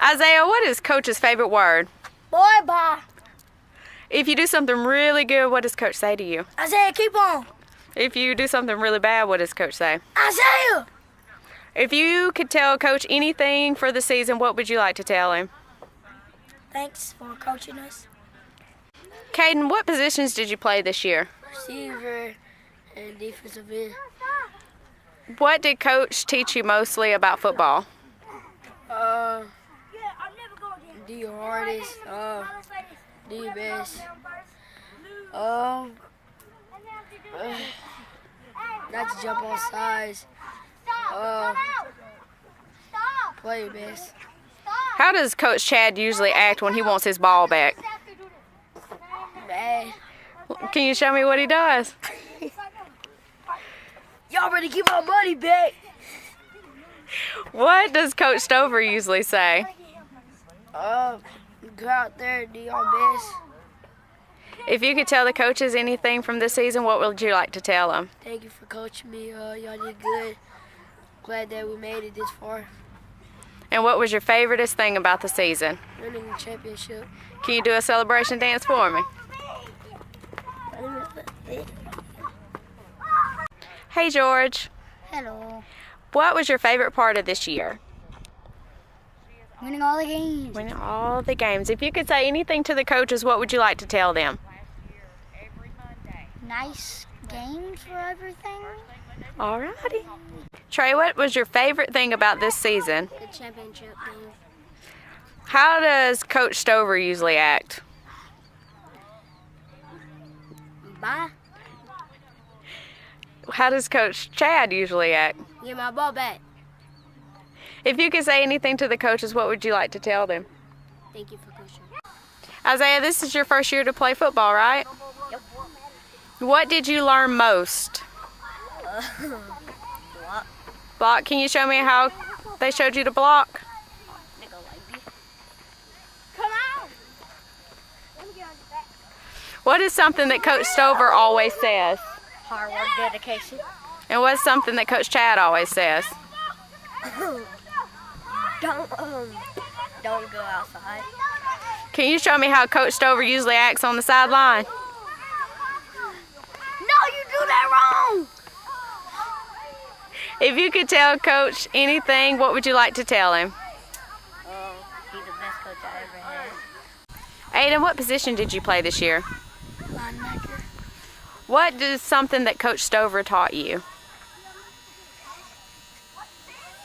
Isaiah, what is Coach's favorite word? Boy, bye. If you do something really good, what does Coach say to you? Isaiah, keep on. If you do something really bad, what does Coach say? Isaiah! If you could tell Coach anything for the season, what would you like to tell him? Thanks for coaching us. Caden, what positions did you play this year? Receiver and defensive end. What did Coach teach you mostly about football? Do your hardest, do your best. Not to jump on sides. Play your best. How does Coach Chad usually act when he wants his ball back? Bad. Can you show me what he does? Y'all ready to get my money back? What does Coach Stover usually say? Go out there and do your best. If you could tell the coaches anything from this season, what would you like to tell them? Thank you for coaching me. Y'all did good. Glad that we made it this far. And what was your favoriteest thing about the season? Winning the championship. Can you do a celebration dance for me? Hey, George. Hello. What was your favorite part of this year? Winning all the games. Winning all the games. If you could say anything to the coaches, what would you like to tell them? Nice games for everything. Alrighty. Trey, what was your favorite thing about this season? The championship game. How does Coach Stover usually act? Bye. How does Coach Chad usually act? Get my ball back. If you could say anything to the coaches, what would you like to tell them? Thank you for coaching. Isaiah, this is your first year to play football, right? Yep. What did you learn most? Block. Block. Can you show me how they showed you to block? Come on. Let me get on your back. What is something that Coach Stover always says? Hard work, dedication. And what's something that Coach Chad always says? Don't go outside. Can you show me how Coach Stover usually acts on the sideline? No, you do that wrong. If you could tell Coach anything, what would you like to tell him? He's the best coach I ever had. Aiden, what position did you play this year? Linebacker. What is something that Coach Stover taught you?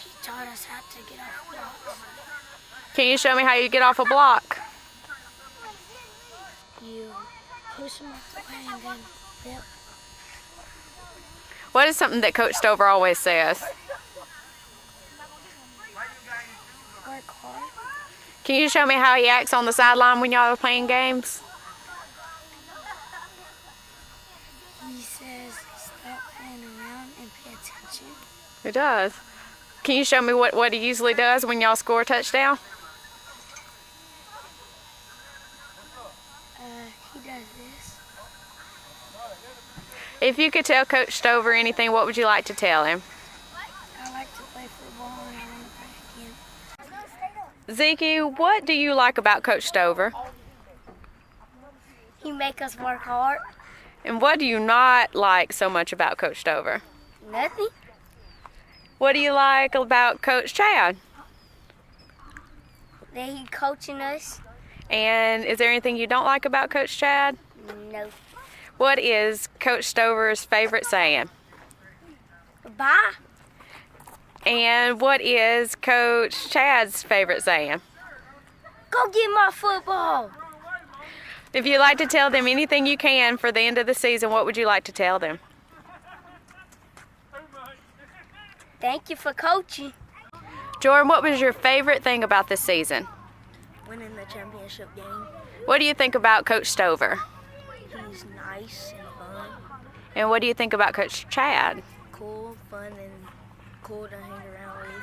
He taught us how to get off blocks. Can you show me how you get off a block? You push him off the way and then flip. What is something that Coach Stover always says? Work hard. Can you show me how he acts on the sideline when y'all are playing games? He says, stop playing around and pay attention. He does. Can you show me what he usually does when y'all score a touchdown? He does this. If you could tell Coach Stover anything, what would you like to tell him? I like to play football and I want to play again. Zeke, what do you like about Coach Stover? He make us work hard. And what do you not like so much about Coach Stover? Nothing. What do you like about Coach Chad? That he coaching us. And is there anything you don't like about Coach Chad? No. What is Coach Stover's favorite saying? Bye. And what is Coach Chad's favorite saying? Go get my football. If you'd like to tell them anything you can for the end of the season, what would you like to tell them? Thank you for coaching. Jordan, what was your favorite thing about this season? Winning the championship game. What do you think about Coach Stover? He's nice and fun. And what do you think about Coach Chad? Cool, fun, and cool to hang around with.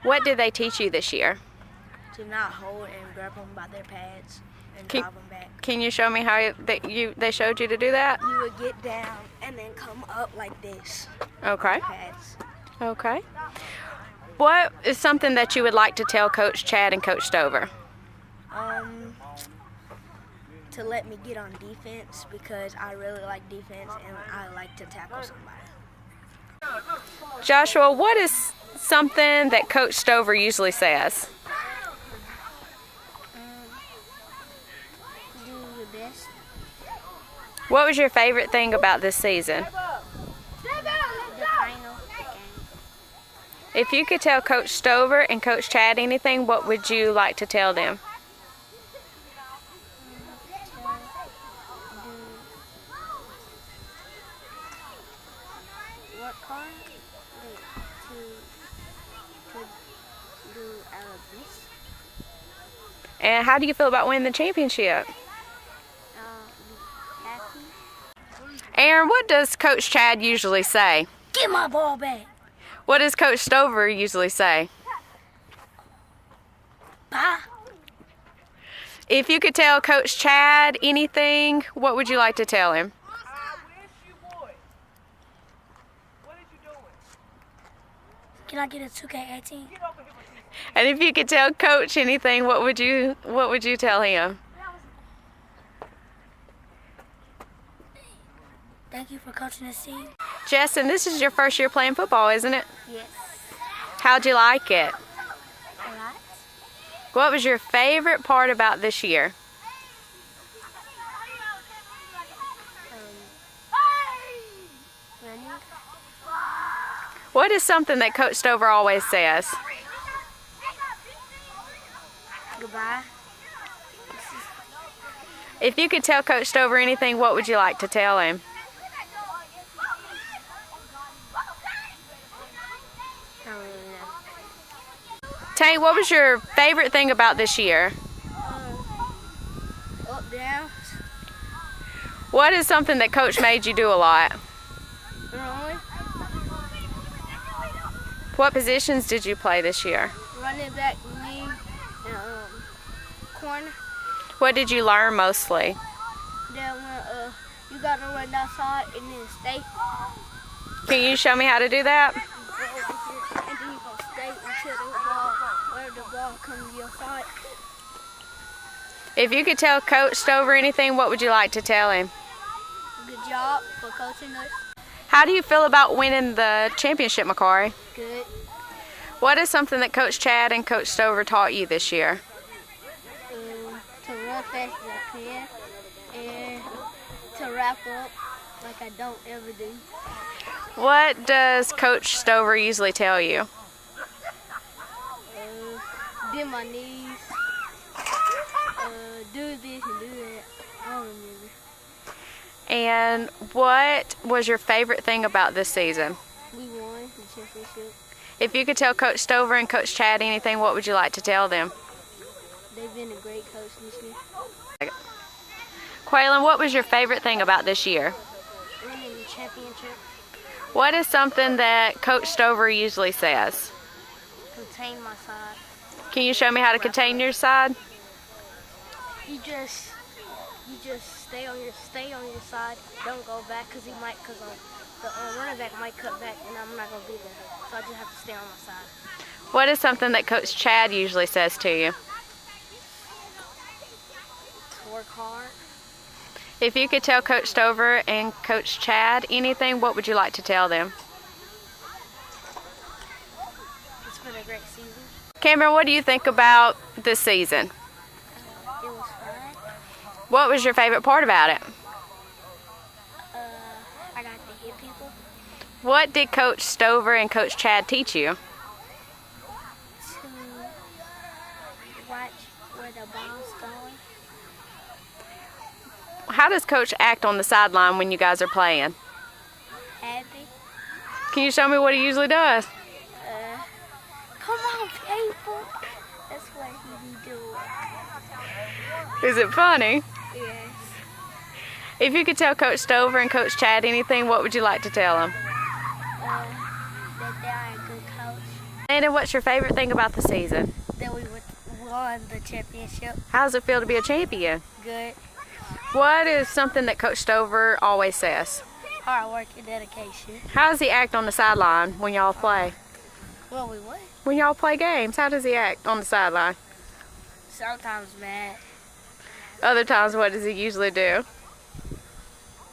What did they teach you this year? To not hold and grab them by their pads and Can- drive them back. Can you show me how they showed you to do that? You would get down and then come up like this. Okay. Pads. Okay. What is something that you would like to tell Coach Chad and Coach Stover? To let me get on defense because I really like defense and I like to tackle somebody. Joshua, what is something that Coach Stover usually says? Do your best. What was your favorite thing about this season? The final game. If you could tell Coach Stover and Coach Chad anything, what would you like to tell them? Work hard to do our best. And how do you feel about winning the championship? Be happy. Aaron, what does Coach Chad usually say? Get my ball back. What does Coach Stover usually say? Bye. If you could tell Coach Chad anything, what would you like to tell him? Can I get a 2K18? And if you could tell Coach anything, what would you tell him? Thank you for coaching this team. Justin, this is your first year playing football, isn't it? Yes. How'd you like it? A lot. What was your favorite part about this year? Running. What is something that Coach Stover always says? Goodbye. If you could tell Coach Stover anything, what would you like to tell him? I don't really know. Tank, what was your favorite thing about this year? Up, down. What is something that Coach made you do a lot? Rolling. What positions did you play this year? Running back, me, and corner. What did you learn mostly? Then when you gotta run outside and then stay. Can you show me how to do that? And then you gonna stay until the ball comes to your side. If you could tell Coach Stover anything, what would you like to tell him? Good job for coaching us. How do you feel about winning the championship, Macari? Good. What is something that Coach Chad and Coach Stover taught you this year? To run fast as I can and to wrap up like I don't ever do. What does Coach Stover usually tell you? Bend my knees, do this and do that. I don't remember. And what was your favorite thing about this season? We won the championship. If you could tell Coach Stover and Coach Chad anything, what would you like to tell them? They've been a great coach this year. Quaylen, what was your favorite thing about this year? Winning the championship. What is something that Coach Stover usually says? Contain my side. Can you show me how to contain your side? You just stay on your side. Don't go back because the running back might cut back and I'm not gonna be there. So I just have to stay on my side. What is something that Coach Chad usually says to you? To work hard. If you could tell Coach Stover and Coach Chad anything, what would you like to tell them? It's been a great season. Cameron, what do you think about this season? It was fun. What was your favorite part about it? I got to hit people. What did Coach Stover and Coach Chad teach you? To watch where the ball's going. How does Coach act on the sideline when you guys are playing? Happy. Can you show me what he usually does? Come on, people. That's what he be doing. Is it funny? Yes. If you could tell Coach Stover and Coach Chad anything, what would you like to tell them? That they are a good coach. And what's your favorite thing about the season? That we won the championship. How does it feel to be a champion? Good. What is something that Coach Stover always says? Hard work and dedication. How does he act on the sideline when y'all play? Well, we what? When y'all play games, how does he act on the sideline? Sometimes mad. Other times, what does he usually do?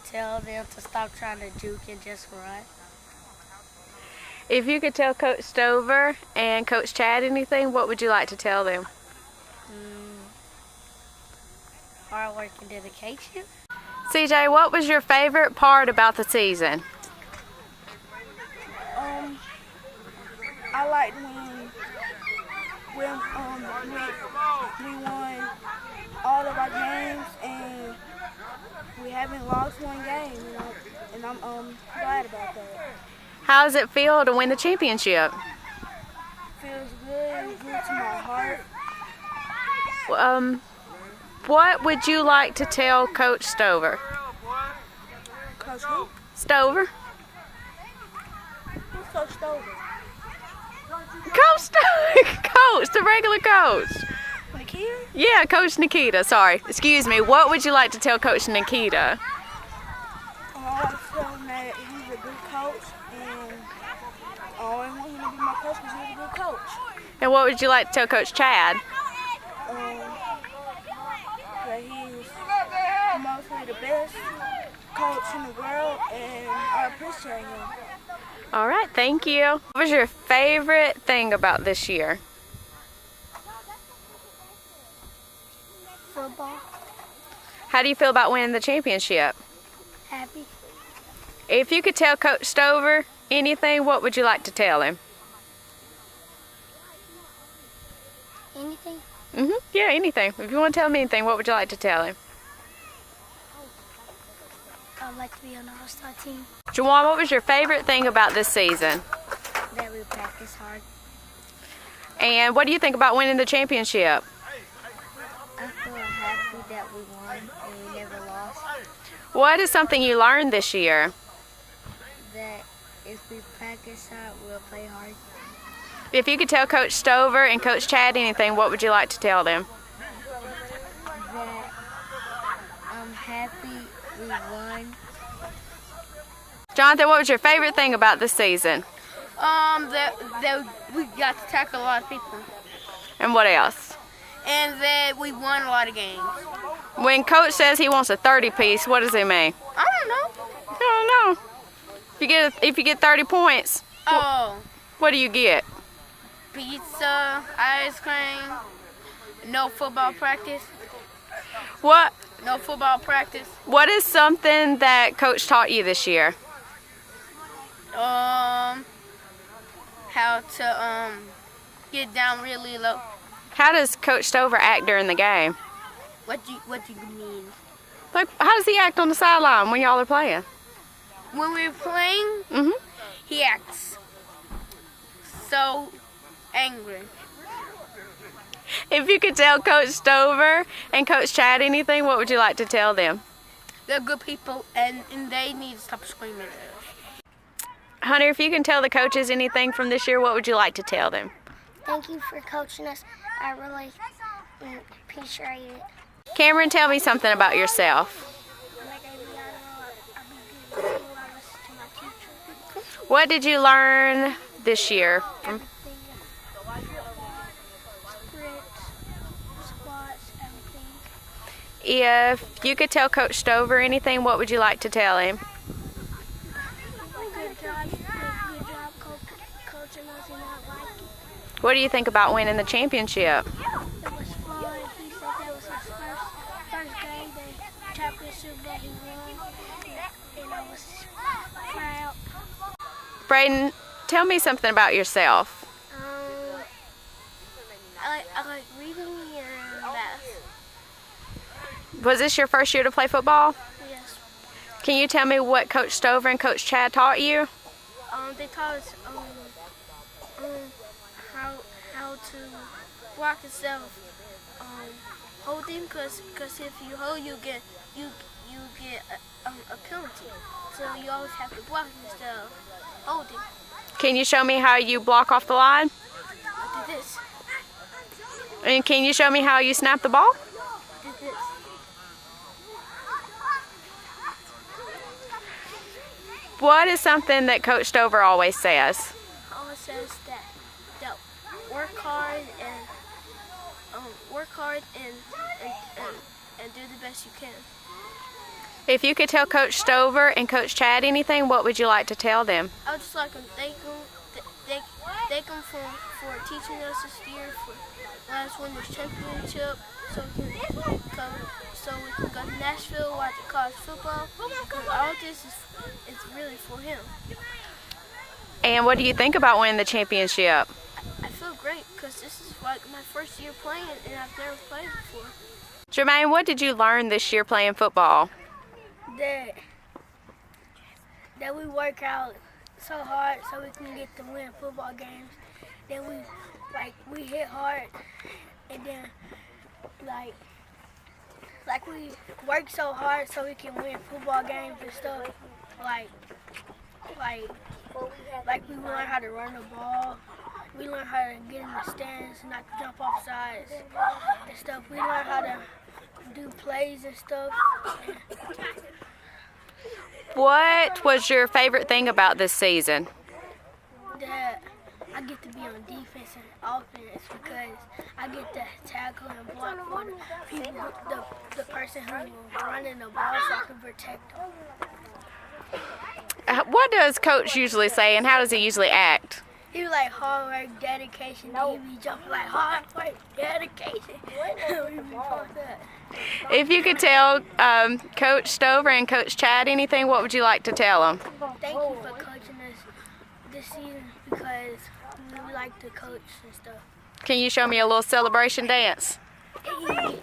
Tell them to stop trying to juke and just run. If you could tell Coach Stover and Coach Chad anything, what would you like to tell them? Hard work and dedication. CJ, what was your favorite part about the season? I liked when we won all of our games and we haven't lost one game, and I'm glad about that. How does it feel to win the championship? Feels good, good to my heart. What would you like to tell Coach Stover? Coach who? Stover? Who's Coach Stover? Coach Stover! Coach, the regular coach. Nikita? Yeah, Coach Nikita, sorry. Excuse me, what would you like to tell Coach Nikita? I want to tell him that he's a good coach, and I always want him to be my coach because he's a good coach. And what would you like to tell Coach Chad? That he's mostly the best coach in the world, and I appreciate him. All right, thank you. What was your favorite thing about this year? Football. How do you feel about winning the championship? Happy. If you could tell Coach Stover anything, what would you like to tell him? Anything? Yeah, anything. If you want to tell him anything, what would you like to tell him? I'd like to be on the All-Star team. Jawan, what was your favorite thing about this season? That we practice hard. And what do you think about winning the championship? I feel happy that we won and we never lost. What is something you learned this year? That if we practice hard, we'll play hard. If you could tell Coach Stover and Coach Chad anything, what would you like to tell them? That I'm happy we won. Jonathan, what was your favorite thing about this season? That we got to tackle a lot of people. And what else? And that we won a lot of games. When Coach says he wants a 30-piece, what does he mean? I don't know. I don't know. If you get 30 points, what do you get? Pizza, ice cream, no football practice. What? No football practice. What is something that Coach taught you this year? How to get down really low. How does Coach Stover act during the game? What do you mean? Like, how does he act on the sideline when y'all are playing? When we're playing, he acts so angry. If you could tell Coach Stover and Coach Chad anything, what would you like to tell them? They're good people, and they need to stop screaming at us. Hunter, if you can tell the coaches anything from this year, what would you like to tell them? Thank you for coaching us. I really appreciate it. Cameron, tell me something about yourself. What did you learn this year? If you could tell Coach Stover anything, what would you like to tell him? Good job coaching us and not liking. What do you think about winning the championship? It was fun. He said that was his first game, the championship that he won, and I was proud. Braden, tell me something about yourself. I like reading and math. Was this your first year to play football? Yes. Can you tell me what Coach Stover and Coach Chad taught you? They taught us how to block yourself holding, cause if you hold, you get a penalty. So you always have to block yourself holding. Can you show me how you block off the line? I did this. And can you show me how you snap the ball? I did this. What is something that Coach Stover always says? I always says that work hard and do the best you can. If you could tell Coach Stover and Coach Chad anything, what would you like to tell them? I would just like to thank them for teaching us this year, for letting us win this championship, so we can go to Nashville, watch college football. Because all this is really for him. And what do you think about winning the championship? I feel great because this is like my first year playing, and I've never played before. Jermaine, what did you learn this year playing football? That we work out so hard so we can get to win football games. Then we hit hard, and then like we work so hard so we can win football games and stuff. Like we learn how to run the ball. We learn how to get in the stands and not jump off sides and stuff. We learn how to do plays and stuff. What was your favorite thing about this season? That I get to be on defense and offense because I get to tackle and block for the person who's running the ball so I can protect them. What does Coach usually say, and how does he usually act? He was like hard work, dedication. He be jumping like hard work, dedication. If you could tell Coach Stover and Coach Chad anything, what would you like to tell them? Thank you for coaching us this season because we like to coach and stuff. Can you show me a little celebration dance? Hey.